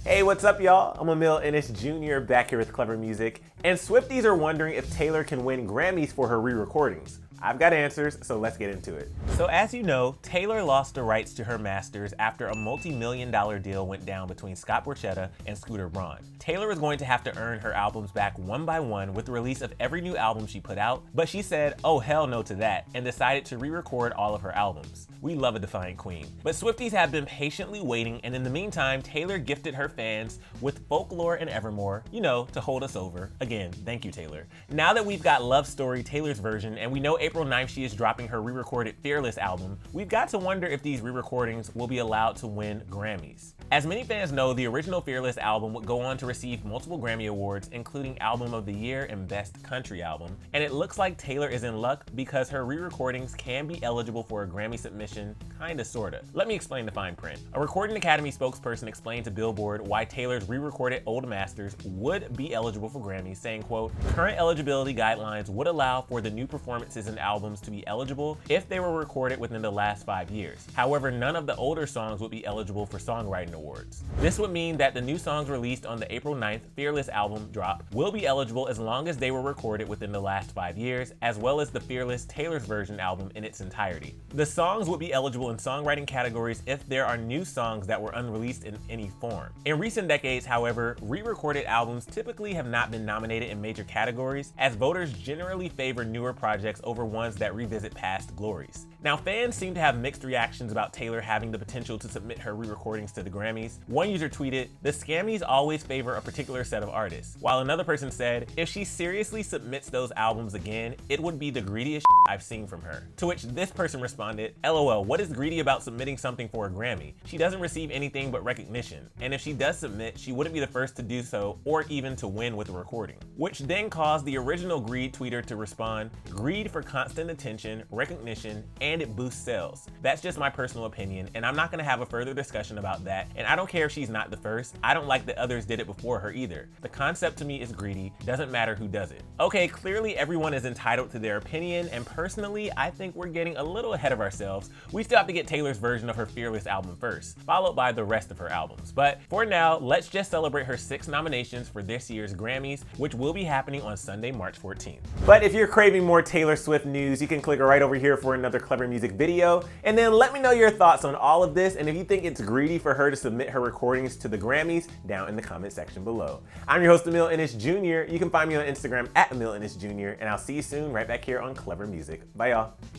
Hey, what's up, y'all? I'm Emil Ennis Jr. back here with Clever Music, and Swifties are wondering if Taylor can win Grammys for her re-recordings. I've got answers, so let's get into it. So as you know, Taylor lost the rights to her masters after a multi-million-dollar deal went down between Scott Borchetta and Scooter Braun. Taylor is going to have to earn her albums back one by one with the release of every new album she put out, but she said, oh hell no to that, and decided to re-record all of her albums. We love a defiant queen. But Swifties have been patiently waiting, and in the meantime, Taylor gifted her fans with Folklore and Evermore, you know, to hold us over. Again, thank you, Taylor. Now that we've got Love Story, Taylor's version, and we know April 9th she is dropping her re-recorded Fearless album, we've got to wonder if these re-recordings will be allowed to win Grammys. As many fans know, the original Fearless album would go on to receive multiple Grammy Awards, including Album of the Year and Best Country Album, and it looks like Taylor is in luck because her re-recordings can be eligible for a Grammy submission, kinda sorta. Let me explain the fine print. A Recording Academy spokesperson explained to Billboard why Taylor's re-recorded old masters would be eligible for Grammys, saying, quote, current eligibility guidelines would allow for the new performances and albums to be eligible if they were recorded within the last 5 years. However, none of the older songs would be eligible for songwriting awards. This would mean that the new songs released on the April 9th Fearless album drop will be eligible as long as they were recorded within the last 5 years, as well as the Fearless Taylor's version album in its entirety. The songs would be eligible in songwriting categories if there are new songs that were unreleased in any form. In recent decades, however, re-recorded albums typically have not been nominated in major categories, as voters generally favor newer projects over ones that revisit past glories. Now, fans seem to have mixed reactions about Taylor having the potential to submit her re-recordings to the Grammys. One user tweeted, the Scammies always favor a particular set of artists, while another person said, if she seriously submits those albums again, it would be the greediest I've seen from her. To which this person responded, LOL, what is greedy about submitting something for a Grammy? She doesn't receive anything but recognition, and if she does submit, she wouldn't be the first to do so or even to win with a recording. Which then caused the original Greed tweeter to respond, greed for constant attention, recognition, and it boosts sales. That's just my personal opinion, and I'm not gonna have a further discussion about that, and I don't care if she's not the first. I don't like that others did it before her either. The concept to me is greedy, doesn't matter who does it. Okay, clearly everyone is entitled to their opinion, and personally, I think we're getting a little ahead of ourselves. We still have to get Taylor's version of her Fearless album first, followed by the rest of her albums. But for now, let's just celebrate her 6 nominations for this year's Grammys, which will be happening on Sunday, March 14th. But if you're craving more Taylor Swift news, you can click right over here for another Clever Music video, and then let me know your thoughts on all of this, and if you think it's greedy for her to submit her recordings to the Grammys down in the comment section below. I'm your host, Emil Ennis Jr. You can find me on Instagram at Emil Ennis Jr., and I'll see you soon right back here on Clever Music. Bye, y'all.